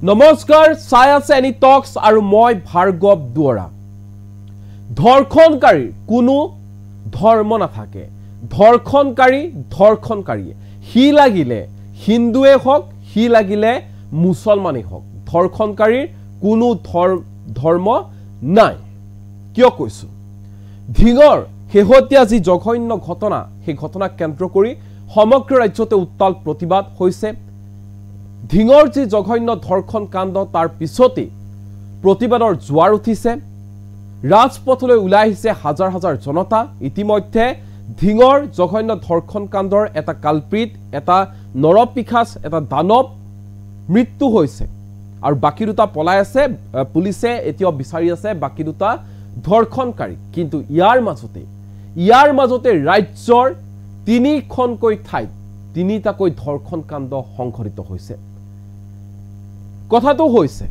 নমস্কাৰ চাই আছে এনি টক্স আৰু মই ভাৰ্গৱ দুৱৰা ধৰ্ষণকাৰী কোনো ধৰ্ম নাথাকে ধৰ্ষণকাৰী হি লাগিলে হিন্দুৱে হওক হি লাগিলে মুছলমানেই হওক ধৰ্ষণকাৰীৰ কোনো ধৰ্ম নাই কিয় কৈছো ধিঙৰ হেহতিয়া যি জঘন্য ঘটনা সেই ঘটনা কেন্দ্ৰ কৰি সমগ্ৰ ৰাজ্যতে উত্তাল প্ৰতিবাদ হৈছে ধিঙৰ যি জঘন্য ধৰ্ষণ কাণ্ড তাৰ পিছতে প্ৰতিবাদৰ জোৱাৰ উঠিছে ৰাজপথলৈ ওলাই আহিছে হাজাৰ হাজাৰ জনতা ইতিমধ্যে ধিঙৰ জঘন্য ধৰ্ষণ কাণ্ডৰ এটা কালপ্ৰিত এটা নৰপিখাস এটা দানৱ মৃত্যু হৈছে আৰু বাকি দুটা পলাই আছে পুলিচে এতিয়াও বিচাৰি আছে বাকি দুটা ধৰ্ষণকাৰী কিন্তু ইয়াৰ মাজতে ৰাজ্যৰ তিনিখনকৈ ঠাইত তিনিটাকৈ ধৰ্ষণ কাণ্ড সংঘটিত হৈছে কথাটো হৈছে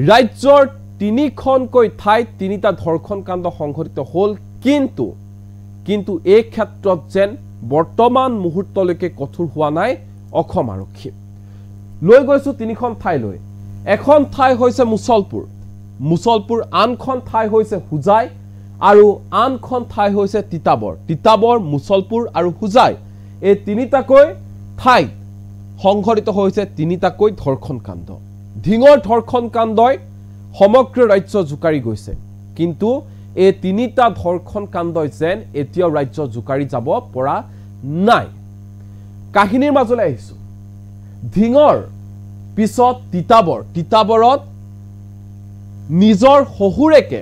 ৰাজ্যৰ তিনিখনকৈ ঠাইত তিনিটা ধৰ্ষণ কাণ্ড সংঘটিত হ'ল কিন্তু এই ক্ষেত্ৰত যেন বৰ্তমান মুহূৰ্তলৈকে কঠোৰ হোৱা নাই অসম আৰক্ষী লৈ গৈছো তিনিখন ঠাইলৈ এখন ঠাই হৈছে মুছলপুৰ আনখন ঠাই হৈছে হুজাই আৰু আনখন ঠাই হৈছে তিতাবৰ মুছলপুৰ আৰু হুজাই এই তিনিটাকৈ ঠাইত সংঘটিত হৈছে তিনিটাকৈ ধৰ্ষণ কাণ্ড ধিঙৰ ধৰ্ষণ কাণ্ডই সমগ্ৰ ৰাজ্য জুকাৰি গৈছে কিন্তু এই তিনিটা ধৰ্ষণ কাণ্ডই যেন এতিয়াও ৰাজ্য জুকাৰি যাব পৰা নাই কাহিনীৰ মাজলৈ আহিছো ধিঙৰ পিছত তিতাবৰত নিজৰ শহুৰেকে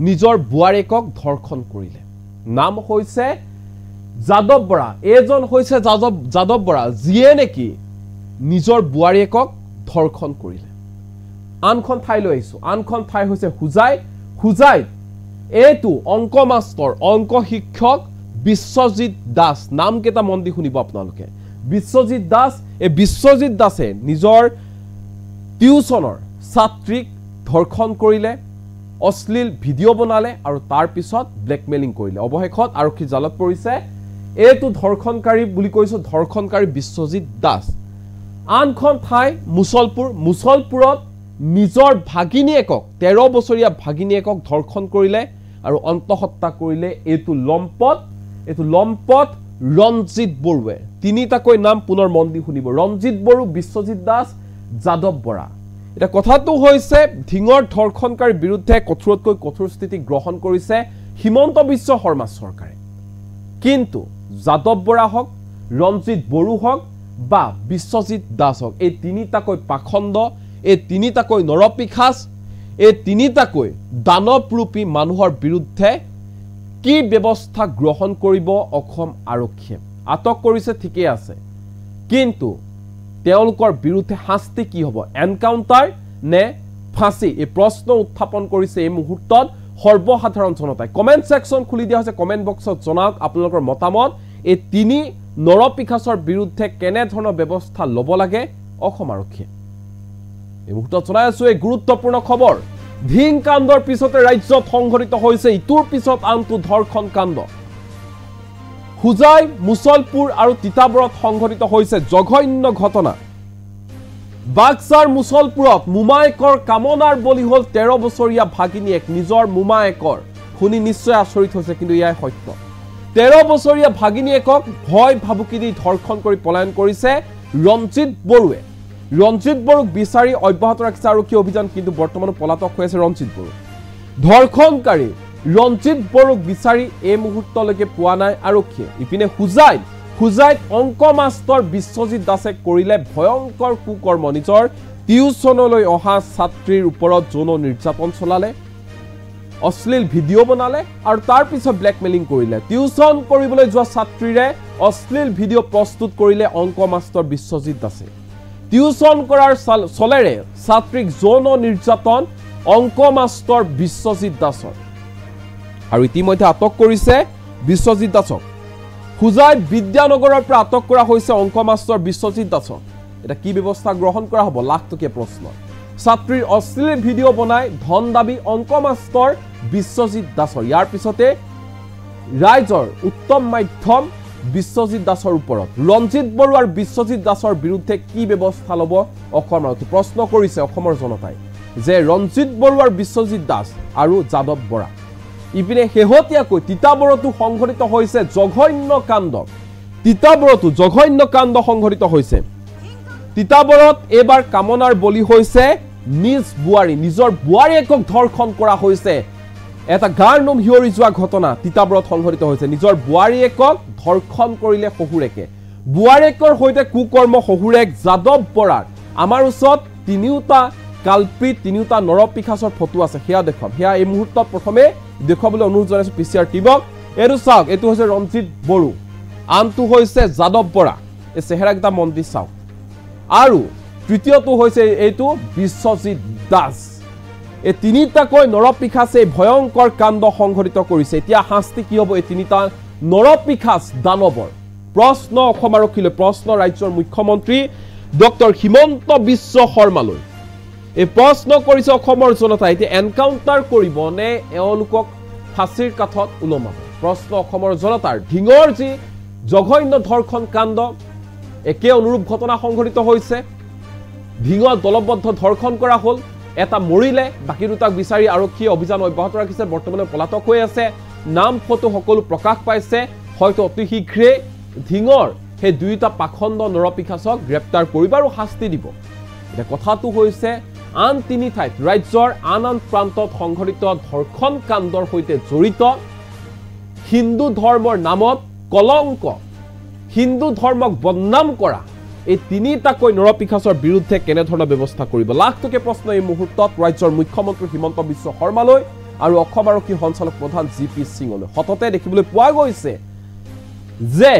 নিজৰ বুৱাৰেকক ধৰ্ষণ কৰিলে নাম হৈছে যাদৱ বৰা এজন হৈছে যাদৱ বৰা যিয়ে নেকি নিজৰ বুৱাৰেকক ধৰ্ষণ কৰিলে আনখন ঠাইলৈ আহিছো আনখন ঠাই হৈছে হুজাইত এইটো অংক মাষ্টৰ অংক শিক্ষক বিশ্বজিৎ দাস নাম কেইটা মন দি শুনিব আপোনালোকে বিশ্বজিৎ দাসে নিজৰ টিউচনৰ ছাত্ৰীক ধৰ্ষণ কৰিলে অশ্লীল ভিডিঅ' বনালে আৰু তাৰ পিছত ব্লেকমেইলিং কৰিলে অৱশেষত আৰক্ষী জালত পৰিছে এইটো ধৰ্ষণকাৰী বুলি কৈছো ধৰ্ষণকাৰী বিশ্বজিৎ দাস আনখন ঠাই মুছলপুৰত নিজৰ ভাগিনীয়েকক 13 বছৰীয়া ভাগিনীয়েকক ধৰ্ষণ কৰিলে আৰু অন্তঃহত্যা কৰিলে এইটো লম্পট ৰঞ্জিত বৰুৱে তিনিটাকৈ নাম পুনৰ মন দি শুনিব ৰঞ্জিত বড়ো বিশ্বজিৎ দাস যাদৱ বৰা এটা কথাটো হৈছে ধিঙৰ ধৰ্ষণকাৰীৰ বিৰুদ্ধে কঠোৰতকৈ কঠোৰ স্থিতি গ্ৰহণ কৰিছে হিমন্ত বিশ্ব শৰ্মা চৰকাৰে কিন্তু যাদৱ বৰা হওক ৰঞ্জিত বড়ো হওক বা বিশ্বজিৎ দাস হওক এই তিনিটাকৈ পাখণ্ড এই তিনিটাকৈ নৰপিখাস এই তিনিটাকৈ দানৱৰূপী মানুহৰ বিৰুদ্ধে কি ব্যৱস্থা গ্ৰহণ কৰিব অসম আৰক্ষীয়ে আটক কৰিছে ঠিকই আছে কিন্তু তেওঁলোকৰ বিৰুদ্ধে শাস্তি কি হ'ব এনকাউন্টাৰ নে ফাঁসি এই প্ৰশ্ন উত্থাপন কৰিছে এই মুহূৰ্তত সৰ্বসাধাৰণ জনতাই কমেন্ট সেকশন খুলি দিয়া হৈছে কমেন্ট বক্সত জনাওক আপোনালোকৰ মতামত এই তিনি নৰপিখাসৰ বিৰুদ্ধে কেনে ধৰণৰ ব্যৱস্থা ল'ব লাগে অসম আৰক্ষীয়ে এই মুহূৰ্তত জনাই আছো এই গুৰুত্বপূৰ্ণ খবৰ ধিং কাণ্ডৰ পিছতে ৰাজ্যত সংঘটিত হৈছে ইটোৰ পিছত আনটো ধৰ্ষণ কাণ্ড হুজাই মুছলপুৰ আৰু তিতাবৰত সংঘটিত হৈছে জঘন্য ঘটনা বাক্সাৰ মুছলপুৰত মুমায়েকৰ কামনাৰ বলি হ'ল 13 বছৰীয়া ভাগিনীয়েক নিজৰ মুমায়েকৰ শুনি নিশ্চয় আচৰিত হৈছে কিন্তু ইয়াই সত্য 13 বছৰীয়া ভাগিনীয়েকক ভয় ভাবুকি দি ধৰ্ষণ কৰি পলায়ন কৰিছে ৰঞ্জিত বড়োক বিচাৰি অব্যাহত ৰাখিছে আৰক্ষী অভিযান কিন্তু বৰ্তমান পলাতক হৈ আছে ৰঞ্জিত বড়ো ধৰ্ষণকাৰী ৰঞ্জিত বড়োক বিচাৰি এই মুহূৰ্তলৈকে পোৱা নাই আৰক্ষীয়ে ইপিনে হুজাইত অংক মাষ্টৰ বিশ্বজিৎ দাসে কৰিলে ভয়ংকৰ কুকৰ্ম নিজৰ টিউচনলৈ অহা ছাত্ৰীৰ ওপৰত যৌন নিৰ্যাতন চলালে অশ্লীল ভিডিঅ' বনালে আৰু তাৰ পিছত ব্লেকমেইলিং কৰিলে টিউচন কৰিবলৈ যোৱা ছাত্ৰীৰে অশ্লীল ভিডিঅ' প্ৰস্তুত কৰিলে অংক মাষ্টৰ বিশ্বজিৎ দাসে টিউচন কৰাৰ চলেৰে ছাত্ৰীক যৌন নিৰ্যাতন অংক মাষ্টৰ বিশ্বজিৎ দাসৰ আৰু ইতিমধ্যে আটক কৰিছে বিশ্বজিৎ দাসক হুজাই বিদ্যানগৰৰ পৰা আটক কৰা হৈছে অংক মাষ্টৰ বিশ্বজিৎ দাসক এটা কি ব্যৱস্থা গ্ৰহণ কৰা হ'ব লাখটকীয়া প্ৰশ্ন ছাত্ৰীৰ অশ্লীল ভিডিঅ' বনাই ধন দাবী অংক মাষ্টৰ বিশ্বজিৎ দাসৰ ইয়াৰ পিছতে ৰাইজৰ উত্তম মাধ্যম বিশ্বজিৎ দাসৰ ওপৰত ৰঞ্জিত বড়ো আৰু বিশ্বজিৎ দাসৰ বিৰুদ্ধে কি ব্যৱস্থা ল'ব অসমৰ আৰক্ষী প্ৰশ্ন কৰিছে অসমৰ জনতাই যে ৰঞ্জিত বড়ো আৰু বিশ্বজিৎ দাস আৰু যাদৱ বৰা ইপিনে শেহতীয়াকৈ তিতাবৰতো সংঘটিত হৈছে জঘন্য কাণ্ড তিতাবৰতো জঘন্য কাণ্ড সংঘটিত হৈছে তিতাবৰত এবাৰ কামনাৰ বলি হৈছে নিজৰ বোৱাৰীয়েকক ধৰ্ষণ কৰা হৈছে এটা গাৰ নোম হিয়ৰি যোৱা ঘটনা তিতাবৰত সংঘটিত হৈছে নিজৰ বোৱাৰীয়েকক ধৰ্ষণ কৰিলে শহুৰেকে বোৱাৰীয়েকৰ সৈতে কুকৰ্ম শহুৰেক যাদৱ বৰাৰ আমাৰ ওচৰত তিনিওটা কালপিত তিনিওটা নৰপিশাচৰ ফটো আছে সেয়া দেখুৱাম সেয়া এই মুহূৰ্তত প্ৰথমে দেখুৱাবলৈ অনুৰোধ জনাইছো পিচিআৰ টিমক এইটো চাওক এইটো হৈছে ৰঞ্জিত বড়ো আনটো হৈছে যাদৱ বৰা এই চেহেৰাকেইটা মন্দিৰ চাওক আৰু তৃতীয়টো হৈছে এইটো বিশ্বজিৎ দাস এই তিনিটাকৈ নৰপিশাচে ভয়ংকৰ কাণ্ড সংঘটিত কৰিছে এতিয়া শাস্তি কি হ'ব এই তিনিটা নৰপিশাচ দানৱৰ প্ৰশ্ন অসম আৰক্ষীলৈ প্ৰশ্ন ৰাজ্যৰ মুখ্যমন্ত্ৰী ডক্টৰ হিমন্ত বিশ্ব শৰ্মালৈ এই প্ৰশ্ন কৰিছে অসমৰ জনতাই এতিয়া এনকাউণ্টাৰ কৰিব নে এওঁলোকক ফাঁচীৰ কাঠত ওলমাব প্ৰশ্ন অসমৰ জনতাৰ ঢিঙৰ যি জঘন্য ধৰ্ষণ কাণ্ড একে অনুৰূপ ঘটনা সংঘটিত হৈছে ঢিঙত দলবদ্ধ ধৰ্ষণ কৰা হ'ল এটা মৰিলে বাকি দুটাক বিচাৰি আৰক্ষীয়ে অভিযান অব্যাহত ৰাখিছে বৰ্তমানে পলাতক হৈ আছে নাম ফটো সকলো প্ৰকাশ পাইছে হয়তো অতি শীঘ্ৰে ঢিঙৰ সেই দুইটা পাখণ্ড নৰপিশাচক গ্ৰেপ্তাৰ কৰিব আৰু শাস্তি দিব এটা কথাটো হৈছে আন তিনি ঠাইত ৰাজ্যৰ আন প্ৰান্তত সংঘটিত ধৰ্ষণ কাণ্ডৰ সৈতে জড়িত হিন্দু ধৰ্মৰ নামত কলংক হিন্দু ধৰ্মক বদনাম কৰা এই তিনিটাকৈ নৰপিশাচৰ বিৰুদ্ধে কেনে ধৰণৰ ব্যৱস্থা কৰিব লাখটকীয়া প্ৰশ্ন এই মুহূৰ্তত ৰাজ্যৰ মুখ্যমন্ত্ৰী হিমন্ত বিশ্ব শৰ্মালৈ আৰু অসম আৰক্ষী সঞ্চালক প্ৰধান জি.পি. সিঙলৈ হততে দেখিবলৈ পোৱা গৈছে যে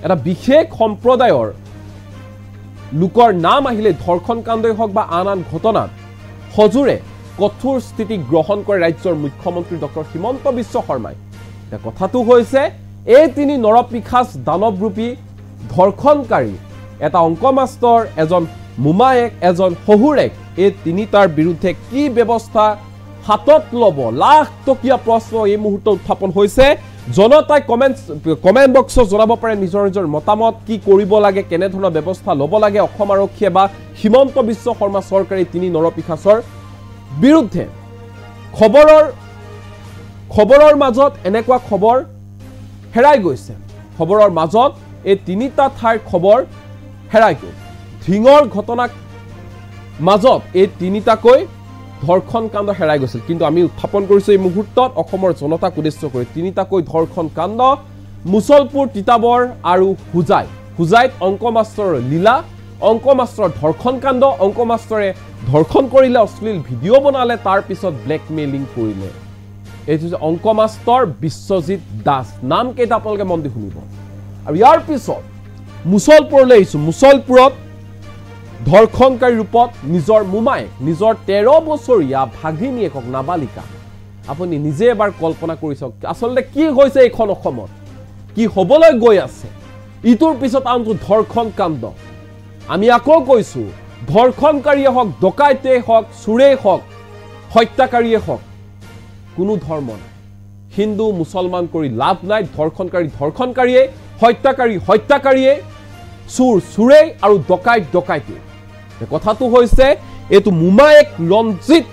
এটা বিশেষ সম্প্ৰদায়ৰ লোকৰ নাম আহিলে ধৰ্ষণ কাণ্ডই হওক বা আন ঘটনাত সজোৰে কঠোৰ স্থিতি গ্ৰহণ কৰে ৰাজ্যৰ মুখ্যমন্ত্ৰী ডক্টৰ হিমন্ত বিশ্ব শৰ্মাই এটা কথাটো হৈছে এই তিনি নৰপিশাচ দানৱৰূপী ধৰ্ষণকাৰী এটা অংক মাষ্টৰ এজন মোমায়েক এজন শহুৰেক এই তিনিটাৰ বিৰুদ্ধে কি ব্যৱস্থা হাতত ল'ব লাখটকীয়া প্ৰশ্ন এই মুহূৰ্তত উত্থাপন হৈছে জনতাই কমেন্ট বক্সত জনাব পাৰে নিজৰ নিজৰ মতামত কি কৰিব লাগে কেনে ধৰণৰ ব্যৱস্থা ল'ব লাগে অসম আৰক্ষীয়ে বা হিমন্ত বিশ্ব শৰ্মা চৰকাৰী তিনি নৰপিশাচৰ বিৰুদ্ধে খবৰৰ মাজত এনেকুৱা খবৰ হেৰাই গৈছে খবৰৰ মাজত এই তিনিটা ঠাইৰ খবৰ হেৰাই গ'ল ঢিঙৰ ঘটনাক মাজত এই তিনিটাকৈ ধৰ্ষণ কাণ্ড হেৰাই গৈছিল কিন্তু আমি উত্থাপন কৰিছো এই মুহূৰ্তত অসমৰ জনতাক উদ্দেশ্য কৰি তিনিটাকৈ ধৰ্ষণ কাণ্ড মুছলপুৰ তিতাবৰ আৰু হুজাইত অংক মাষ্টৰৰ লীলা অংক মাষ্টৰৰ ধৰ্ষণ কাণ্ড অংক মাষ্টৰে ধৰ্ষণ কৰিলে অশ্লীল ভিডিঅ' বনালে তাৰ পিছত ব্লেকমেইলিং কৰিলে এইটো যে অংক মাষ্টৰ বিশ্বজিৎ দাস নাম কেইটা আপোনালোকে মন দি শুনিব আৰু ইয়াৰ পিছত মুছলপুৰলৈ আহিছো মুছলপুৰত ধৰ্ষণকাৰী ৰূপত নিজৰ মোমায়েক নিজৰ 13 বছৰীয়া ভাগিনীয়েকক নাবালিকা আপুনি নিজে এবাৰ কল্পনা কৰি চাওক আচলতে কি হৈছে এইখন অসমত কি হ'বলৈ গৈ আছে ইটোৰ পিছত আনটো ধৰ্ষণ কাণ্ড আমি আকৌ কৈছো ধৰ্ষণকাৰীয়ে হওক ডকাইতে হওক চুৰে হওক হত্যাকাৰীয়ে হওক কোনো ধৰ্ম নাই হিন্দু মুছলমান কৰি লাভ নাই ধৰ্ষণকাৰীয়ে হত্যাকাৰীয়ে চুৰে আৰু ডকাইতে কথাটো হৈছে এইটো মোমায়েক ৰঞ্জিত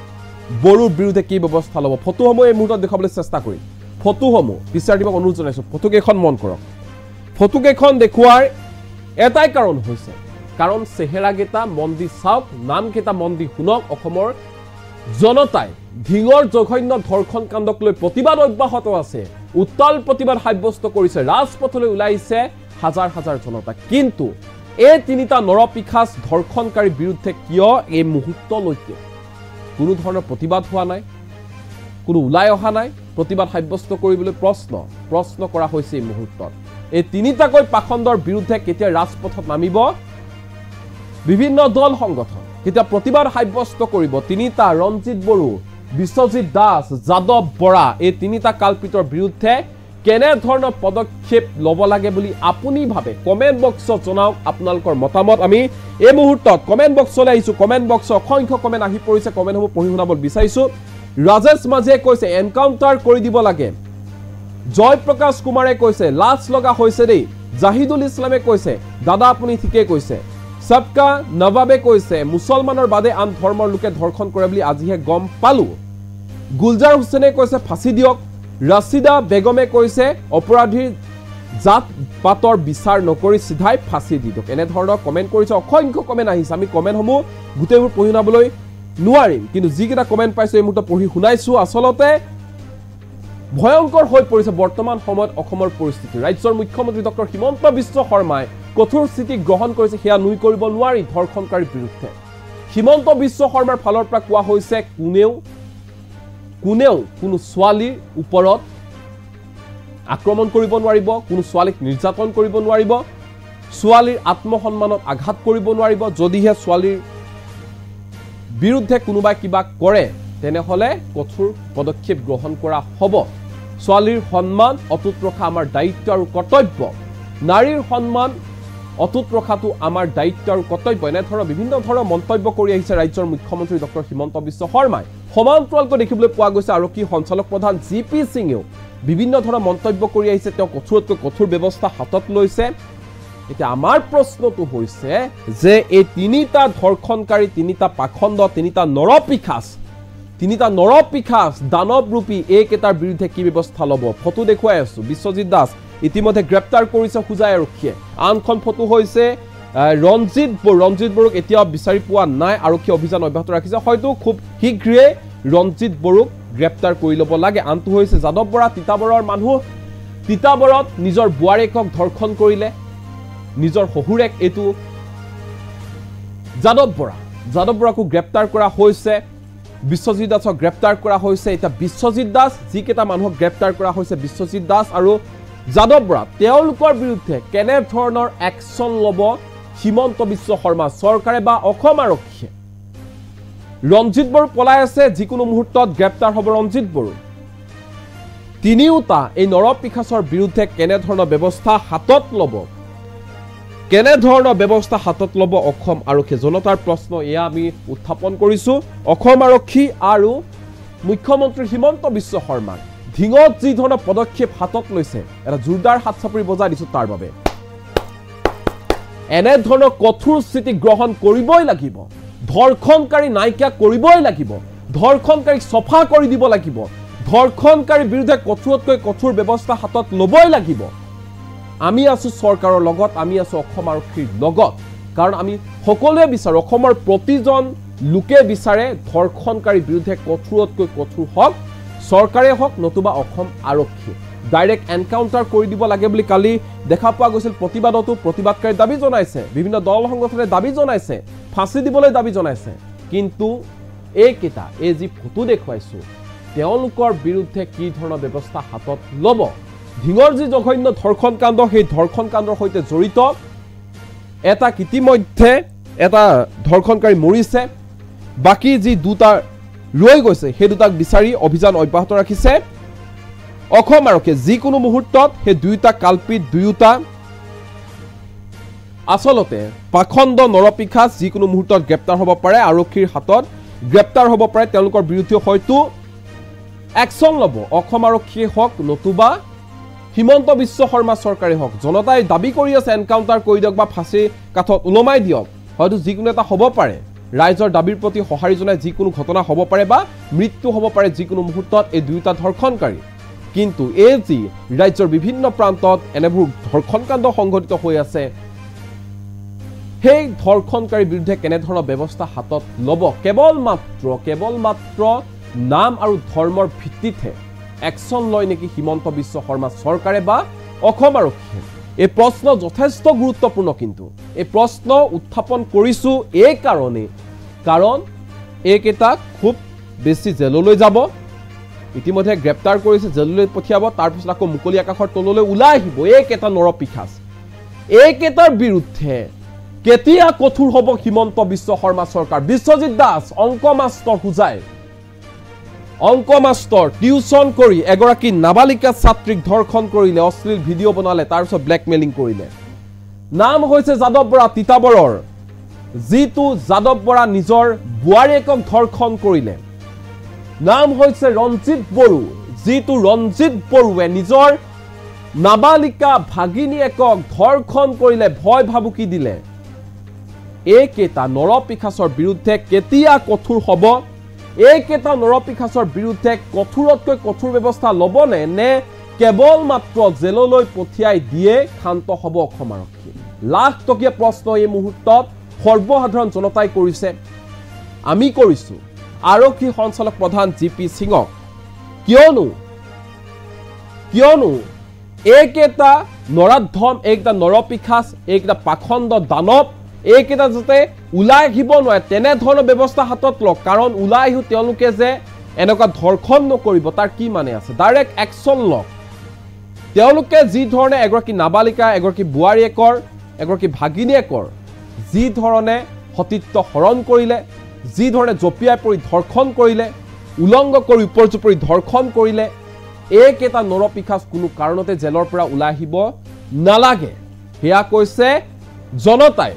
বড়োৰ বিৰুদ্ধে কি ব্যৱস্থা ল'ব ফটোসমূহ এই মুহূৰ্তত দেখাবলৈ চেষ্টা কৰিম ফটোসমূহ পিচিআৰ টিমক অনুৰোধ জনাইছো ফটোকেইখন মন কৰক ফটোকেইখন দেখুৱাৰ এটাই কাৰণ হৈছে কাৰণ চেহেৰাকেইটা মন দি চাওক নামকেইটা মন দি শুনক অসমৰ জনতাই ঢিঙৰ জঘন্য ধৰ্ষণ কাণ্ডক লৈ প্ৰতিবাদ অব্যাহত আছে উত্তাল প্ৰতিবাদ সাব্যস্ত কৰিছে ৰাজপথলৈ ওলাইছে হাজাৰ হাজাৰ জনতা কিন্তু এই তিনিটা নৰপিশাচ ধৰ্ষণকাৰীৰ বিৰুদ্ধে কিয় এই মুহূৰ্তলৈকে কোনো ধৰণৰ প্ৰতিবাদ হোৱা নাই কোনো ওলাই অহা নাই প্ৰতিবাদ সাব্যস্ত কৰিবলৈ প্ৰশ্ন কৰা হৈছে এই মুহূৰ্তত এই তিনিটাকৈ পাখণ্ডৰ বিৰুদ্ধে কেতিয়া ৰাজপথত নামিব বিভিন্ন দল সংগঠন কেতিয়া প্ৰতিবাদ সাব্যস্ত কৰিব তিনিটা ৰঞ্জিত বড়ো বিশ্বজিৎ দাস যাদৱ বৰা এই তিনিটা কালপিতৰ বিৰুদ্ধে কেনে ধৰণৰ পদক্ষেপ ল'ব লাগে বুলি আপুনি ভাবে কমেন্ট বক্সত জনাওক আপোনালোকৰ মতামত আমি এই মুহূৰ্তত কমেন্ট বক্সলৈ আহিছো কমেন্ট বক্সত অসংখ্য কমেন্ট আহি পৰিছে কমেন্টসমূহ পঢ়ি শুনাব বিচাৰিছো ৰাজেশ মাঝিয়ে কৈছে এনকাউণ্টাৰ কৰি দিব লাগে জয়প্ৰকাশ কুমাৰে কৈছে লাজ লগা হৈছে দেই জাহিদুল ইছলামে কৈছে দাদা আপুনি ঠিকে কৈছে সবকা নৱাবে কৈছে মুছলমানৰ বাদে আন ধৰ্মৰ লোকে ধৰ্ষণ কৰে বুলি আজিহে গম পালো গুলজাৰ হুছেইনে কৈছে ফাঁচি দিয়ক ৰাছিদা বেগমে কৈছে অপৰাধীৰ জাত পাতৰ বিচাৰ নকৰি সিধাই ফাঁচি দি দিয়ক এনে ধৰণৰ কমেন্ট কৰিছে অসংখ্য কমেন্ট আহিছে আমি কমেন্টসমূহ গোটেইবোৰ পঢ়ি শুনাবলৈ নোৱাৰিম কিন্তু যিকেইটা কমেন্ট পাইছো এই মুহূৰ্তত পঢ়ি শুনাইছো আসলতে ভয়ংকৰ হৈ পৰিছে বৰ্তমান সময়ত অসমৰ পৰিস্থিতি ৰাজ্যৰ মুখ্যমন্ত্ৰী ডক্টৰ হিমন্ত বিশ্ব শৰ্মাই কঠোৰ স্থিতি গ্ৰহণ কৰিছে সেয়া নুই কৰিব নোৱাৰি ধৰ্ষণকাৰীৰ বিৰুদ্ধে হিমন্ত বিশ্ব শৰ্মাৰ ফালৰ পৰা কোৱা হৈছে কোনেও কোনো ছোৱালীৰ ওপৰত আক্ৰমণ কৰিব নোৱাৰিব কোনো ছোৱালীক নিৰ্যাতন কৰিব নোৱাৰিব ছোৱালীৰ আত্মসন্মানত আঘাত কৰিব নোৱাৰিব যদিহে ছোৱালীৰ বিৰুদ্ধে কোনোবাই কিবা কৰে তেনেহলে কঠোৰ পদক্ষেপ গ্ৰহণ কৰা হ'ব ছোৱালীৰ সন্মান অটুট ৰখা আমাৰ দায়িত্ব আৰু কৰ্তব্য নাৰীৰ সন্মান অটুট ৰখাটো আমাৰ দায়িত্ব আৰু কৰ্তব্য এনে ধৰণৰ বিভিন্ন ধৰণৰ মন্তব্য কৰি আহিছে ৰাজ্যৰ মুখ্যমন্ত্ৰী ডক্টৰ হিমন্ত বিশ্ব শৰ্মাই সমান্তৰালকৈ দেখিবলৈ পোৱা গৈছে আৰক্ষী সঞ্চালক প্ৰধান জিপি সিঙেও বিভিন্ন ধৰণৰ মন্তব্য কৰি আহিছে তেওঁ কঠোৰতকৈ কঠোৰ ব্যৱস্থা হাতত লৈছে এতিয়া আমাৰ প্ৰশ্নটো হৈছে যে এই তিনিটা ধৰ্ষণকাৰী তিনিটা পাখণ্ড তিনিটা নৰপিশাচ দানৱৰূপী এইকেইটাৰ বিৰুদ্ধে কি ব্যৱস্থা ল'ব ফটো দেখুৱাই আছো বিশ্বজিৎ দাস ইতিমধ্যে গ্ৰেপ্তাৰ কৰিছে খুজাই আৰক্ষীয়ে আনখন ফটো হৈছে ৰঞ্জিত বৰুক এতিয়া বিচাৰি পোৱা নাই আৰক্ষী অভিযান অব্যাহত ৰাখিছে হয়তো খুব শীঘ্ৰে ৰঞ্জিত বৰুক গ্ৰেপ্তাৰ কৰি ল'ব লাগে আনটো হৈছে যাদৱ বৰা তিতাবৰৰ মানুহ তিতাবৰত নিজৰ বুৱাৰীকক ধৰ্ষণ কৰিলে নিজৰ শহুৰেক এটো যাদৱ বৰাকো গ্ৰেপ্তাৰ কৰা হৈছে বিশ্বজিৎ দাসক গ্ৰেপ্তাৰ কৰা হৈছে এটা বিশ্বজিৎ দাস যিকেইটা মানুহক গ্ৰেপ্তাৰ কৰা হৈছে বিশ্বজিৎ দাস আৰু যাদৱ বৰা তেওঁলোকৰ বিৰুদ্ধে কেনে ধৰণৰ একচন ল'ব হিমন্ত বিশ্ব শৰ্মা চৰকাৰে বা অসম আৰক্ষীয়ে ৰঞ্জিত বড়ো পলাই আছে যিকোনো মুহূৰ্তত গ্ৰেপ্তাৰ হ'ব ৰঞ্জিত বড়ো তিনিওটা এই নৰপিশাচৰ বিৰুদ্ধে কেনে ধৰণৰ ব্যৱস্থা হাতত ল'ব অসম আৰক্ষী জনতাৰ প্ৰশ্ন এয়া আমি উত্থাপন কৰিছো অসম আৰক্ষী আৰু মুখ্যমন্ত্ৰী হিমন্ত বিশ্ব শৰ্মাৰ ধিঙত যি ধৰণৰ পদক্ষেপ হাতত লৈছে এটা জোৰদাৰ হাত চাপৰি বজাই দিছো তাৰ বাবে এনে ধৰণৰ কঠোৰ স্থিতি গ্ৰহণ কৰিবই লাগিব ধৰ্ষণকাৰী নাইকিয়া কৰিবই লাগিব ধৰ্ষণকাৰীক সফা কৰি দিব লাগিব ধৰ্ষণকাৰীৰ বিৰুদ্ধে কঠোৰতকৈ কঠোৰ ব্যৱস্থা হাতত ল'বই লাগিব আমি আছো চৰকাৰৰ লগত আমি আছো অসম আৰক্ষীৰ লগত কাৰণ আমি সকলোৱে বিচাৰো অসমৰ প্ৰতিজন লোকে বিচাৰে ধৰ্ষণকাৰীৰ বিৰুদ্ধে কঠোৰতকৈ কঠোৰ হওক চৰকাৰে হওক নতুবা অসম আৰক্ষী ডাইৰেক্ট এনকাউন্টাৰ কৰি দিব লাগে বুলি কালি দেখা পোৱা গৈছিল প্ৰতিবাদতো প্ৰতিবাদকাৰী দাবী জনাইছে বিভিন্ন দল সংগঠনে দাবী জনাইছে ফাঁসি দিবলৈ দাবী জনাইছে কিন্তু এইকেইটা এই যি ফটো দেখুৱাইছো তেওঁলোকৰ বিৰুদ্ধে কি ধৰণৰ ব্যৱস্থা হাতত ল'ব ধিঙৰ যি জঘন্য ধৰ্ষণ কাণ্ড সেই ধৰ্ষণ কাণ্ডৰ সৈতে জড়িত এটা ইতিমধ্যে এটা ধৰ্ষণকাৰী মৰিছে বাকি যি দুটা ৰৈ গৈছে সেই দুটাক বিচাৰি অভিযান অব্যাহত ৰাখিছে অসম আৰক্ষীয়ে যিকোনো মুহূৰ্তত সেই দুইটা কালপিত দুইটা আসলতে পাখণ্ড নৰপিশাচ যিকোনো মুহূৰ্তত গ্ৰেপ্তাৰ হ'ব পাৰে আৰক্ষীৰ হাতত গ্ৰেপ্তাৰ হ'ব পাৰে তেওঁলোকৰ বিৰুদ্ধে হয়তো একচন ল'ব অসম আৰক্ষীয়ে হওক নতুবা হিমন্ত বিশ্ব শৰ্মা চৰকাৰে হওক জনতাই দাবী কৰি আছে এনকাউন্টাৰ কৰি দিয়ক বা ফাঁসি কাঠত উলমাই দিয়ক হয়তো যিকোনো এটা হ'ব পাৰে ৰাইজৰ দাবীৰ প্ৰতি সঁহাৰি জনাই যিকোনো ঘটনা হ'ব পাৰে বা মৃত্যু হ'ব পাৰে যিকোনো মুহূৰ্তত এই দুইটা ধৰ্ষণকাৰী কিন্তু এই যি ৰাজ্যৰ বিভিন্ন প্ৰান্তত এনেবোৰ ধৰ্ষণকাণ্ড সংঘটিত হৈ আছে সেই ধৰ্ষণকাৰীৰ বিৰুদ্ধে কেনে ধৰণৰ ব্যৱস্থা হাতত ল'ব কেৱল মাত্ৰ নাম আৰু ধৰ্মৰ ভিত্তিতে একচন লয় নেকি হিমন্ত বিশ্ব শৰ্মা চৰকাৰে বা অসম আৰক্ষীয়ে এই প্ৰশ্ন যথেষ্ট গুৰুত্বপূৰ্ণ কিন্তু এই প্ৰশ্ন উত্থাপন কৰিছো এই কাৰণে কাৰণ এইকেইটা খুব বেছি জেললৈ যাব ইতিমধ্যে গ্ৰেপ্তাৰ কৰিছে জেললৈ পঠিয়াব তাৰ পিছত আকৌ মুকলি আকাশৰ তললৈ ওলাই আহিব এইকেইটা নৰপিশাচ এইকেইটাৰ বিৰুদ্ধে কেতিয়া কঠোৰ হ'ব হিমন্ত বিশ্ব শৰ্মা চৰকাৰ বিশ্বজিৎ দাস অংক মাষ্টৰ টিউচন কৰি এগৰাকী নাবালিকা ছাত্ৰীক ধৰ্ষণ কৰিলে অশ্লীল ভিডিঅ' বনালে তাৰ পিছত ব্লেকমেইলিং কৰিলে নাম হৈছে যাদৱ বৰা তিতাবৰৰ যিটো যাদৱ বৰা নিজৰ বুৱাৰীয়েকক ধৰ্ষণ কৰিলে নাম হৈছে ৰঞ্জিত বড়ো যিটো ৰঞ্জিত বড়োৱে নিজৰ নাবালিকা ভাগিনীয়েকক ধৰ্ষণ কৰিলে ভয় ভাবুকি দিলে এইকেইটা নৰপিশাচৰ বিৰুদ্ধে কেতিয়া কঠোৰ হ'ব এইকেইটা নৰপিশাচৰ বিৰুদ্ধে কঠোৰতকৈ কঠোৰ ব্যৱস্থা ল'বনে নে কেৱল মাত্ৰ জেললৈ পঠিয়াই দিয়ে শান্ত হ'ব অসম আৰক্ষী লাখ টকীয়া প্ৰশ্ন এই মুহূৰ্তত সৰ্বসাধাৰণ জনতাই কৰিছে আমি কৰিছো আৰক্ষী সঞ্চালক প্ৰধান জিপি সিঙক কিয়নো এইকেইটা নৰাধম এইকেইটা নৰপিশাচ এইকেইটা পাখণ্ড দানৱ এইকেইটা যাতে ওলাই আহিব নোৱাৰে তেনেধৰণৰ ব্যৱস্থা হাতত লওক কাৰণ ওলাই আহি তেওঁলোকে যে এনেকুৱা ধৰ্ষণ নকৰিব তাৰ কি মানে আছে ডাইৰেক্ট একশ্যন লওক তেওঁলোকে যি ধৰণে এগৰাকী নাবালিকা এগৰাকী বোৱাৰীয়েকৰ এগৰাকী ভাগিনীয়েকৰ যি ধৰণে সতীত্ব হৰণ কৰিলে যি ধৰণে জপিয়াই পৰি ধৰ্ষণ কৰিলে উলংঘ কৰি উপৰ্যুপৰি ধৰ্ষণ কৰিলে এইকেইটা নৰপিশাচ কোনো কাৰণতে জেলৰ পৰা ওলাই আহিব নালাগে হেয়া কৈছে জনতাই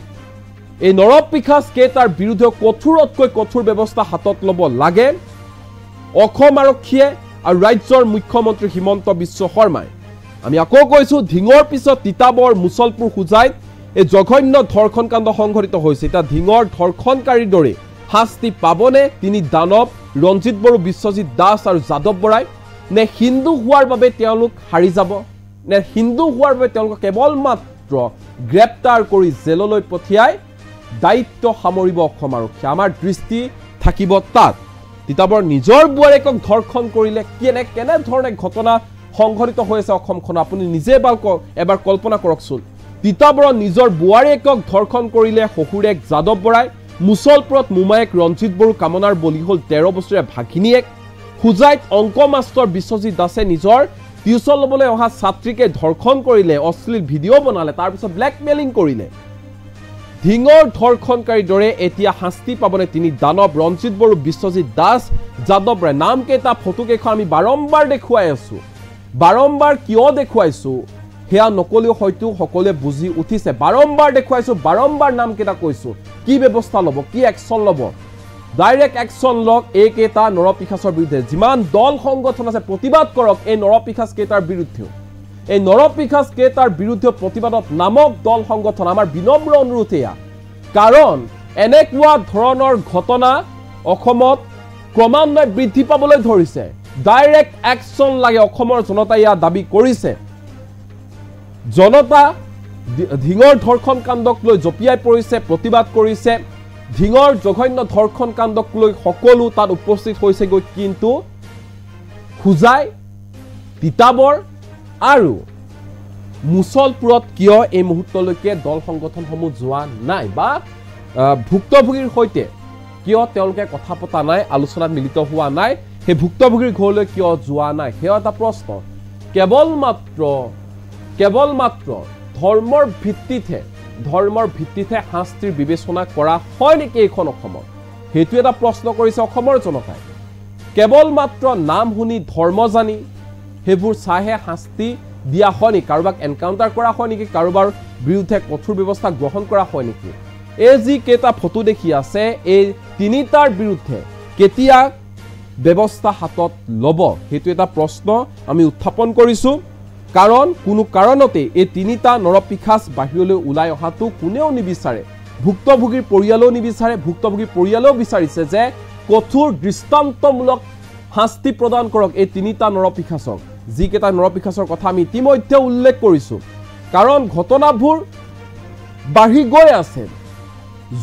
এই নৰপিশাচ কেইটাৰ বিৰুদ্ধে কঠোৰতকৈ কঠোৰ ব্যৱস্থা হাতত ল'ব লাগে অসম আৰক্ষীয়ে আৰু ৰাজ্যৰ মুখ্যমন্ত্ৰী হিমন্ত বিশ্ব শৰ্মাই আমি আকৌ কৈছো ধিঙৰ পিছত তিতাবৰ মুছলপুৰ খুজাইত এই জঘন্য ধৰ্ষণ কাণ্ড সংঘটিত হৈছে এটা ধিঙৰ ধৰ্ষণকাৰীৰ দৰে শাস্তি পাবনে তিনি দানৱ ৰঞ্জিত বড়ো বিশ্বজিৎ দাস আৰু যাদৱ বৰাই নে হিন্দু হোৱাৰ বাবে তেওঁলোক হাৰি যাব নে হিন্দু হোৱাৰ বাবে তেওঁলোক কেৱল মাত্ৰ গ্ৰেপ্তাৰ কৰি জেললৈ পঠিয়াই দায়িত্ব সামৰিব অসম আৰক্ষী আমাৰ দৃষ্টি থাকিব তাত তিতাবৰ নিজৰ বোৱাৰীয়েকক ধৰ্ষণ কৰিলে কেনে ধৰণে ঘটনা সংঘটিত হৈছে অসমখন আপুনি নিজে এবাৰ কল্পনা কৰকচোন তিতাবৰৰ নিজৰ বোৱাৰীয়েকক ধৰ্ষণ কৰিলে শহুৰেক যাদৱ বৰাই মুছলপুৰত মোমায়েক ৰঞ্জিত বড়ো কামনাৰ বলি হ'ল 13 বছৰীয়া ভাগিনীয়েক খুজাইত অংক মাষ্টৰ বিশ্বজিৎ দাসে নিজৰ টিউচন ল'বলৈ অহা ছাত্ৰীকে ধৰ্ষণ কৰিলে অশ্লীল ভিডিঅ' বনালে তাৰপিছত ব্লেকমেইলিং কৰিলে ধিঙৰ ধৰ্ষণকাৰীৰ দৰে এতিয়া শাস্তি পাবনে তিনি দানৱ ৰঞ্জিত বড়ো বিশ্বজিৎ দাস যাদৱ বৰাই নামকেইটা ফটোকেইখন আমি বাৰম্বাৰ দেখুৱাই আছো বাৰম্বাৰ কিয় দেখুৱাইছো হেয়া নকলেও হয়তো সকলোৱে বুজি উঠিছে বাৰম্বাৰ দেখুৱাইছো বাৰম্বাৰ নামকেইটা কৈছো কি ব্যৱস্থা ল'ব কি একশ্যন ল'ব ডাইৰেক্ট একশ্যন লওক এইকেইটা নৰপিশাচৰ বিৰুদ্ধে যিমান দল সংগঠন আছে প্ৰতিবাদ কৰক এই নৰপিশাচ কেইটাৰ বিৰুদ্ধে এই নৰপিশাচ কেইটাৰ বিৰুদ্ধে প্ৰতিবাদত নামক দল সংগঠন আমাৰ বিনম্ৰ অনুৰোধ এয়া কাৰণ এনেকুৱা ধৰণৰ ঘটনা অসমত ক্ৰমান্বয়ে বৃদ্ধি পাবলৈ ধৰিছে ডাইৰেক্ট একশ্যন লাগে অসমৰ জনতাই ইয়া দাবী কৰিছে জনতা ধিঙৰ ধৰ্ষণ কাণ্ডক লৈ জপিয়াই পৰিছে প্ৰতিবাদ কৰিছে ধিঙৰ জঘন্য ধৰ্ষণ কাণ্ডক লৈ সকলো তাত উপস্থিত হৈছে গৈ কিন্তু খুজাই তিতাবৰ আৰু মুছলপুৰত কিয় এই মুহূৰ্তলৈকে দল সংগঠনসমূহ যোৱা নাই বা ভুক্তভোগীৰ সৈতে কিয় তেওঁলোকে কথা পতা নাই আলোচনাত মিলিত হোৱা নাই সেই ভুক্তভোগীৰ ঘৰলৈ কিয় যোৱা নাই সেয়া এটা প্ৰশ্ন কেৱল মাত্ৰ ধৰ্মৰ ভিত্তিতে শাস্তিৰ বিবেচনা কৰা হয় নেকি এইখন অসমত সেইটো এটা প্ৰশ্ন কৰিছে অসমৰ জনতাই কেৱল মাত্ৰ নাম শুনি ধৰ্ম জানি সেইবোৰ চাহে শাস্তি দিয়া হয় নেকি কাৰোবাক এনকাউণ্টাৰ কৰা হয় নেকি কাৰোবাৰ বিৰুদ্ধে কঠোৰ ব্যৱস্থা গ্ৰহণ কৰা হয় নেকি এই যি কেইটা ফটো দেখি আছে এই তিনিটাৰ বিৰুদ্ধে কেতিয়া ব্যৱস্থা হাতত ল'ব সেইটো এটা প্ৰশ্ন আমি উত্থাপন কৰিছো কাৰণ কোনো কাৰণতে এই তিনিটা নৰপিশাচ বাহিৰলৈ ওলাই অহাটো কোনেও নিবিচাৰে ভুক্তভোগীৰ পৰিয়ালেও নিবিচাৰে ভুক্তভোগীৰ পৰিয়ালেও বিচাৰিছে যে কঠোৰ দৃষ্টান্তমূলক শাস্তি প্ৰদান কৰক এই তিনিটা নৰপিশাচক যিকেইটা নৰপিশাচৰ কথা আমি ইতিমধ্যে উল্লেখ কৰিছো কাৰণ ঘটনাবোৰ বাঢ়ি গৈ আছে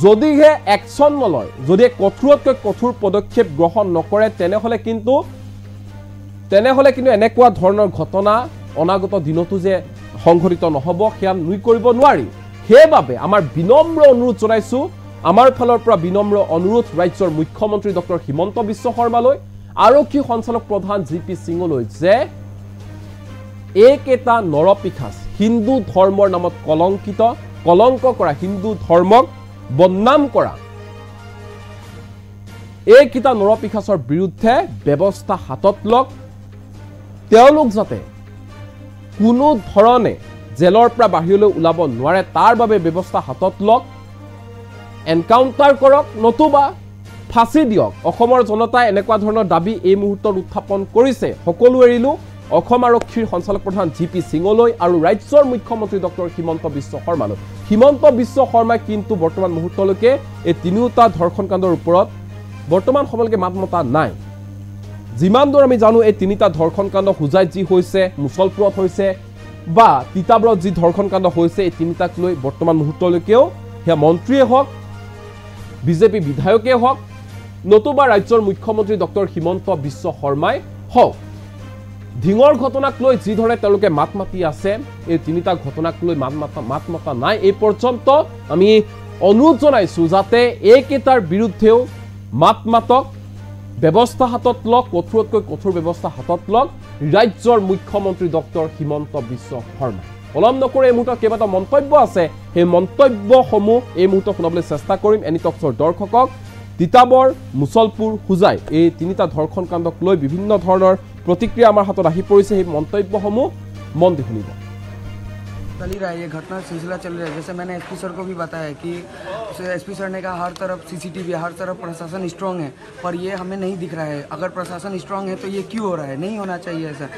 যদিহে একশ্যন নলয় যদি কঠোৰতকৈ কঠোৰ পদক্ষেপ গ্ৰহণ নকৰে তেনেহলে কিন্তু এনেকুৱা ধৰণৰ ঘটনা অনাগত দিনতো যে সংঘটিত নহব সেয়া নুই কৰিব নোৱাৰি সেইবাবে আমাৰ বিনম্ৰ অনুৰোধ জনাইছো আমাৰ ফালৰ পৰা বিনম্ৰ অনুৰোধ ৰাজ্যৰ মুখ্যমন্ত্ৰী ডক্টৰ হিমন্ত বিশ্ব শৰ্মালৈ আৰক্ষী সঞ্চালক প্ৰধান জিপি সিঙলৈ যে এইকেইটা নৰপিশাচ হিন্দু ধৰ্মৰ নামত কলংক কৰা হিন্দু ধৰ্মক বদনাম কৰা এইকেইটা নৰপিশাচৰ বিৰুদ্ধে ব্যৱস্থা হাতত লওক তেওঁলোক যাতে কোনো ধৰণে জেলৰ পৰা বাহিৰলৈ ওলাব নোৱাৰে তাৰ বাবে ব্যৱস্থা হাতত লওক এনকাউণ্টাৰ কৰক নতুবা ফাঁচি দিয়ক অসমৰ জনতাই এনেকুৱা ধৰণৰ দাবী এই মুহূৰ্তত উত্থাপন কৰিছে সকলো এৰিলো অসম আৰক্ষীৰ সঞ্চালক প্ৰধান জি পি সিঙলৈ আৰু ৰাজ্যৰ মুখ্যমন্ত্ৰী ডক্টৰ হিমন্ত বিশ্ব শৰ্মালৈ হিমন্ত বিশ্ব শৰ্মাই কিন্তু বৰ্তমান মুহূৰ্তলৈকে এই তিনিওটা ধৰ্ষণ কাণ্ডৰ ওপৰত বৰ্তমান সময়লৈকে মাত মতা নাই যিমান দূৰ আমি জানো এই তিনিটা ধৰ্ষণ কাণ্ড হুজাইত যি হৈছে মুছলপুৰত হৈছে বা তিতাবৰত যি ধৰ্ষণ কাণ্ড হৈছে এই তিনিটাক লৈ বৰ্তমান মুহূৰ্তলৈকেও সেয়া মন্ত্ৰীয়ে হওক বিজেপি বিধায়কে হওক নতুবা ৰাজ্যৰ মুখ্যমন্ত্ৰী ডক্টৰ হিমন্ত বিশ্ব শৰ্মাই হওক ধিঙৰ ঘটনাক লৈ যিধৰণে তেওঁলোকে মাত মাতি আছে এই তিনিটা ঘটনাক লৈ মাত মতা নাই এই পৰ্যন্ত আমি অনুৰোধ জনাইছো যাতে এইকেইটাৰ বিৰুদ্ধেও মাত মাতক ব্যৱস্থা হাতত লওক কঠোৰতকৈ কঠোৰ ব্যৱস্থা হাতত লওক ৰাজ্যৰ মুখ্যমন্ত্ৰী ডক্টৰ হিমন্ত বিশ্ব শৰ্মা পলম নকৰে এই মুহূৰ্তত কেইবাটা মন্তব্য আছে সেই মন্তব্যসমূহ এই মুহূৰ্তত শুনাবলৈ চেষ্টা কৰিম এনি টক্সৰ দৰ্শকক তিতাবৰ মুছলপুৰ হুজাই এই তিনিটা ধৰ্ষণ কাণ্ডক লৈ বিভিন্ন ধৰণৰ प्रतिक्रिया आमार हाथत आहि परिছে এই মন্তব্যসমূহ মন দি শুনিব चल ही रहा है ये घटना सिलसिला चल रहा है जैसे मैंने एसपी सर को भी बताया कि एसपी सर ने कहा हर तरफ सीसीटीवी हर तरफ प्रशासन स्ट्रांग है पर ये हमें नहीं दिख रहा है अगर प्रशासन स्ट्रांग है तो ये क्यों हो रहा है नहीं होना चाहिए ऐसा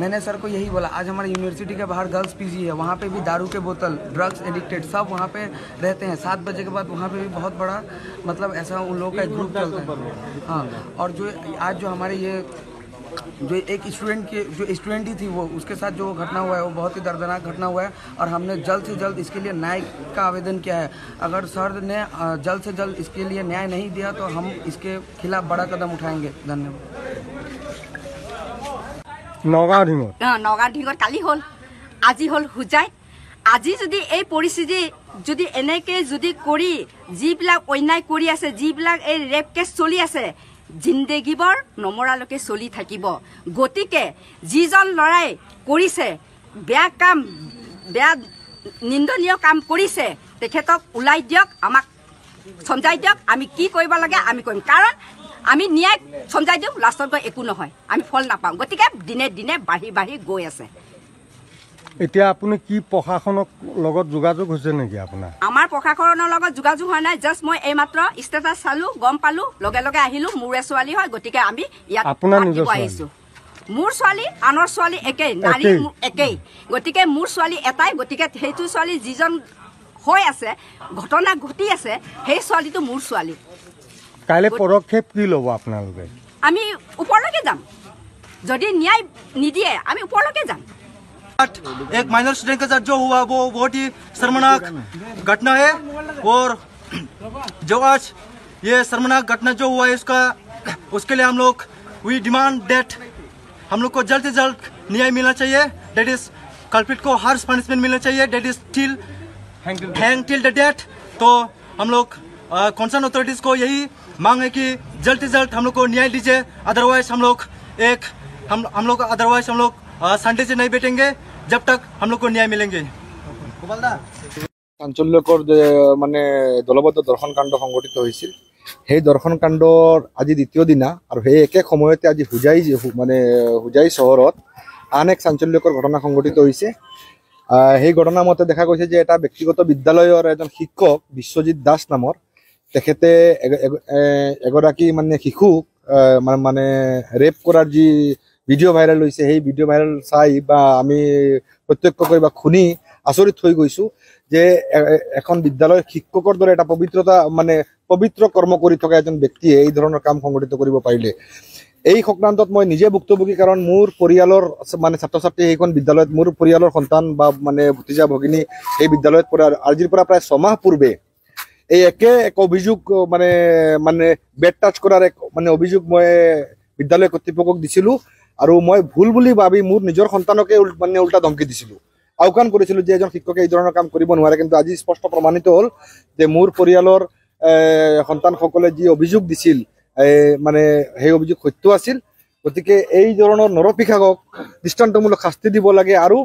मैंने सर को यही बोला आज हमारे यूनिवर्सिटी के बाहर गर्ल्स पीजी है वहाँ पे भी दारू के बोतल ड्रग्स एडिक्टेड सब वहाँ पे रहते हैं 7 बजे के बाद वहाँ पे भी बहुत बड़ा मतलब ऐसा उन लोगों का एक ग्रुप चलता है हाँ और जो आज जो हमारे ये जो एक स्टूडेंट ही थी वो उसके साथ जो घटना हुआ है वो बहुत ही दर्दनाक घटना हुआ है और हमने जल्द से जल्द इसके लिए न्याय का आवेदन किया है अगर सर ने जल्द से जल्द इसके लिए न्याय नहीं दिया तो हम इसके खिलाफ बड़ा कदम उठाएंगे धन्यवाद नगाँव ढिंगत काली हल আজি हल হুজাই আজি যদি এই পৰিস্থিতি যদি এনেকে যদি কৰি যিবিলাক অন্যায় কৰি আছে যিবিলাক এই ৰেপ কেছ চলি আছে জিন্দেগীবৰ নমৰালৈকে চলি থাকিব গতিকে যিজন লৰাই কৰিছে বেয়া কাম বেয়া নিন্দনীয় কাম কৰিছে তেখেতক উলাই দিয়ক আমাক সমজাই দিয়ক আমি কি কৰিব লাগে আমি কৰিম কাৰণ আমি ন্যায় সমজাই দিওঁ লাষ্টত গৈ একো নহয় আমি ফল নাপাওঁ গতিকে দিনে দিনে বাঢ়ি বাঢ়ি গৈ আছে এতিয়া আপুনি কি প্ৰশাসনক লগত যোগাযোগ হৈছে নেকি আপোনাৰ আমাৰ প্ৰশাসনৰ লগত যোগাযোগ হোৱা নাই জাস্ট মই এই মাত্ৰ ষ্টেটাছ চালো গম পালো লগে লগে আহিলো মোৰে ছোৱালী হয় গতিকে আমি ইয়াত আপোনাৰ নিজৰ আহিছো মোৰ ছোৱালী আনৰ ছোৱালী একেই নাৰী একেই গতিকে মোৰ ছোৱালী এটাই গতিকে সেইটো ছোৱালী যিজন হৈ আছে ঘটনা ঘটি আছে সেই ছোৱালীটো মোৰ ছোৱালী কাইলৈ পদক্ষেপ কি ল'ব আপোনালোকে আমি ওপৰলৈকে যাম যদি ন্যায় নিদিয়ে আমি ওপৰলৈকে যাম एक माइनर स्टूडेंट के साथ जो हुआ वो बहुत ही शर्मनाक घटना है और जो आज ये शर्मनाक घटना जो हुआ है उसके लिए हम लोग वी डिमांड दैट हम लोग को जल्द से जल्द न्याय मिलना चाहिए डेट इज कल्प्रिट को हार्श पनिशमेंट मिलना चाहिए that is hang till the death तो हम लोग कंसर्न अथॉरिटीज को यही मांग है कि जल्द से जल्द हम लोग को न्याय दीजिए अदरवाइज हम लोग संडे से नहीं बैठेंगे जब तक हम लोग को न्याय मिलेंगे চাঞ্চল্যকৰ যে মানে দলবদ্ধ দৰ্শন কাণ্ড সংঘটিত হৈছিল সেই দৰ্শন কাণ্ডৰ আজি দ্বিতীয় দিনা আৰু সেই একে সময়তে আজি হুজাই চহৰত আন এক চাঞ্চল্যকৰ ঘটনা সংঘটিত হৈছে সেই ঘটনা মতে দেখা গৈছে যে এটা ব্যক্তিগত বিদ্যালয়ৰ এজন শিক্ষক বিশ্বজিৎ দাস নামৰ তেখেতে এগৰাকী মানে শিশুক মানে ৰেপ কৰাৰ যি ভিডিঅ' ভাইৰেল হৈছে সেই ভিডিঅ' ভাইৰেল চাই বা আমি প্ৰত্যক্ষ কৰি বা শুনি আচৰিত হৈ গৈছোঁ যে এখন বিদ্যালয়ৰ শিক্ষকৰ দৰে এটা পবিত্ৰ কৰ্ম কৰি থকা এজন ব্যক্তিয়ে এই ধৰণৰ কাম সংঘটিত কৰিব পাৰিলে এই সংক্ৰান্তত মই নিজে ভুক্তভোগী কাৰণ মোৰ পৰিয়ালৰ মানে ছাত্ৰ ছাত্ৰী সেইখন বিদ্যালয়ত মোৰ পৰিয়ালৰ সন্তান বা মানে ভতিজা ভগিনী এই বিদ্যালয়ত পঢ়ে আজিৰ পৰা প্ৰায় 6 মাহ পূৰ্বে এই এক অভিযোগ মানে বেড টাচ কৰাৰ এক অভিযোগ মই বিদ্যালয় কৰ্তৃপক্ষক দিছিলোঁ আৰু মই ভুল বুলি ভাবি মোৰ নিজৰ সন্তানকে উল্টা ধমকি দিছিলোঁ আওকাণ কৰিছিলোঁ যে এজন শিক্ষকে এই ধৰণৰ কাম কৰিব নোৱাৰে কিন্তু আজি স্পষ্ট প্ৰমাণিত হ'ল যে মোৰ পৰিয়ালৰ সন্তানসকলে যি অভিযোগ দিছিল মানে সেই অভিযোগ সত্য আছিল গতিকে এই ধৰণৰ নৰপিশাকক দৃষ্টান্তমূলক শাস্তি দিব লাগে আৰু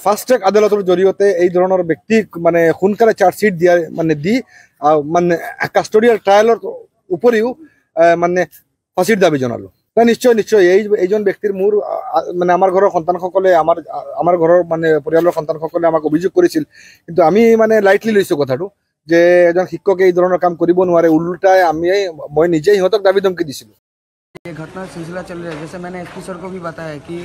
ফাষ্ট ট্ৰেক আদালতৰ জৰিয়তে এই ধৰণৰ ব্যক্তিক মানে সোনকালে চাৰ্জশ্বিট দিয়া দি কাষ্টডিয়েল ট্ৰায়েলৰ উপৰিও মানে ফাঁসিৰ দাবী জনালো নিশ্চয় নিশ্চয় এইজন ব্যক্তিৰ মোৰ মানে আমাৰ ঘৰৰ সন্তানসকলে আমাৰ ঘৰৰ মানে পৰিয়ালৰ সন্তানসকলে আমাক অভিযোগ কৰিছিল কিন্তু আমি মানে লাইটলি লৈছো কথাটো যে এজন শিক্ষকে এই ধৰণৰ কাম কৰিব নোৱাৰে উল্টাই মই নিজে সিহঁতক দাবী ধমকি দিছিলোঁ ये घटना सिलसिला चल रहा है। जैसे मैंने एसपी सर को भी बताया कि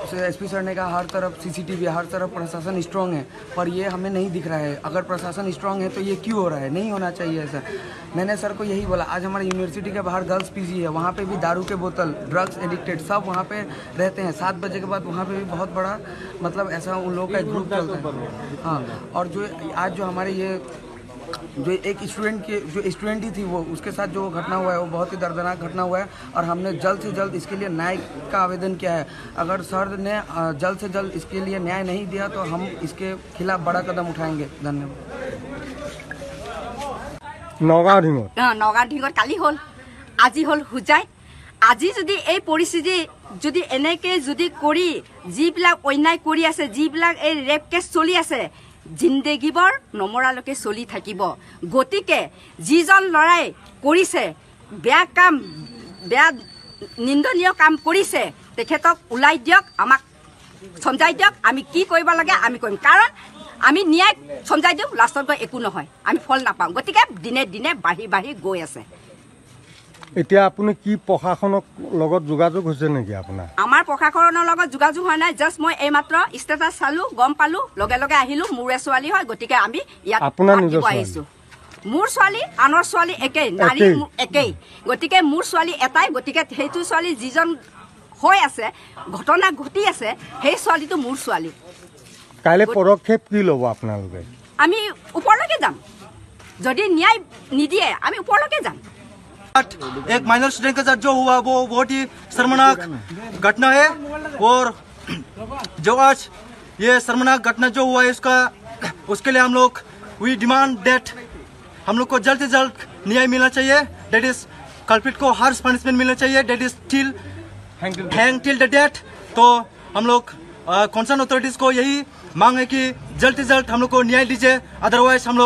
एसपी सर ने कहा हर तरफ सीसीटीवी, हर तरफ प्रशासन स्ट्रांग है, पर ये हमें नहीं दिख रहा है। अगर प्रशासन स्ट्रांग है तो ये क्यों हो रहा है? नहीं होना चाहिए ऐसा। मैंने सर को यही बोला। आज हमारे यूनिवर्सिटी के बाहर गर्ल्स पीजी है, वहाँ पे भी दारू के बोतल, ड्रग्स एडिक्टेड सब वहाँ पे रहते हैं। 7 बजे के बाद वहाँ पे भी बहुत बड़ा मतलब ऐसा उन लोगों का एक ग्रुप चलता है। हाँ, और जो आज जो हमारे ये जो एक स्टूडेंट ही थी वो, उसके साथ जो घटना हुआ है वो बहुत ही दर्दनाक घटना हुआ है। और हमने जल्द से जल्द इसके लिए न्याय का आवेदन किया है। अगर सर ने जल्द से जल्द इसके लिए न्याय नहीं दिया तो हम इसके खिलाफ बड़ा कदम उठाएंगे। धन्यवाद। नगाँव ढिंगत नगाँव ढिंगत काली हल আজি হল হুজাই। আজি যদি এই পৰিস্থিতি যদি এনেকে যদি কৰি যিবিলাক অন্যায় কৰি আছে, যিবিলাক এই ৰেপ কেছ চলি আছে, জিন্দেগীবৰ নমৰালৈকে চলি থাকিব। গতিকে যিজন ল'ৰাই কৰিছে বেয়া কাম, বেয়া নিন্দনীয় কাম কৰিছে, তেখেতক ওলাই দিয়ক, আমাক সমজাই দিয়ক। আমি কি কৰিব লাগে আমি কৰিম, কাৰণ আমি ন্যায় সমজাই দিওঁ, লাষ্টত গৈ একো নহয়, আমি ফল নাপাওঁ। গতিকে দিনে দিনে বাঢ়ি বাঢ়ি গৈ আছে। এতিয়া আপুনি কি প্ৰশাসনৰ লগত যোগাযোগ হৈছে নেকি আপোনাৰ? আমাৰ প্ৰশাসনৰ লগত যোগাযোগ হোৱা নাই। জাষ্ট মই এইমাত্ৰ ষ্টেটাছ চালো, গম পালো, লগে লগে আহিলো। মোৰে ছোৱালী হয়, গতিকে আমি ইয়াত আহিছো। মোৰ ছোৱালী আনৰ ছোৱালী একেই, নাৰী একেই। গতিকে মোৰ ছোৱালী এটাই, গতিকে সেইটো ছোৱালী যিজন হৈ আছে, ঘটনা ঘটি আছে, সেই ছোৱালীটো মোৰ ছোৱালী। কাইলৈ পদক্ষেপ কি ল'ব আপোনালোকে? আমি ওপৰলৈকে যাম। যদি ন্যায় নিদিয়ে আমি ওপৰলৈকে যাম। एक माइनर स्टूडेंट के साथ जो हुआ वो बहुत ही शर्मनाक घटना है। और जो आज ये शर्मनाक घटना जो हुआ है उसके लिए हम लोग वी डिमांड डेट हम लोग को जल्द से जल्द न्याय मिलना चाहिए। डेट इज कल्प्रिट को हार्श पनिशमेंट मिलना चाहिए। That is hang till the death. तो हम लोग कंसर्न अथॉरिटीज को यही मांग है कि जल्द से जल्द हम लोग को न्याय दीजिए। अदरवाइज हम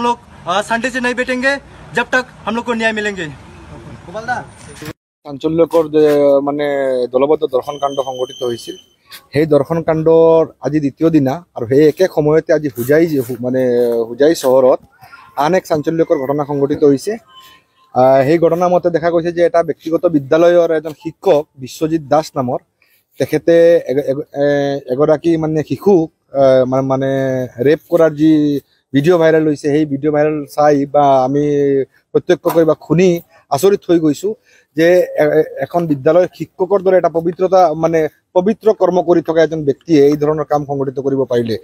लोग संडे से नहीं बैठेंगे जब तक हम लोग को न्याय मिलेंगे। চাঞ্চল্যকৰ যে মানে দলবদ্ধ দৰ্শন কাণ্ড সংঘটিত হৈছিল, সেই দৰ্শন কাণ্ডৰ আজি দ্বিতীয় দিনা আৰু সেই একে সময়তে আজি হুজাই চহৰত আন এক চাঞ্চল্যকৰ ঘটনা সংঘটিত হৈছে। সেই ঘটনা মতে দেখা গৈছে যে এটা ব্যক্তিগত বিদ্যালয়ৰ এজন শিক্ষক বিশ্বজিৎ দাস নামৰ তেখেতে এগৰাকী মানে শিশুক মানে ৰেপ কৰাৰ যি ভিডিঅ' ভাইৰেল হৈছে, সেই ভিডিঅ' ভাইৰেল চাই বা আমি প্ৰত্যক্ষ কৰি বা শুনি আচৰিত হৈ গৈছোঁ যে এখন বিদ্যালয়ৰ শিক্ষকৰ দৰে এটা পবিত্ৰ কৰ্ম কৰি থকা এজন ব্যক্তিয়ে এই ধৰণৰ কাম সংঘটিত কৰিব পাৰিলে।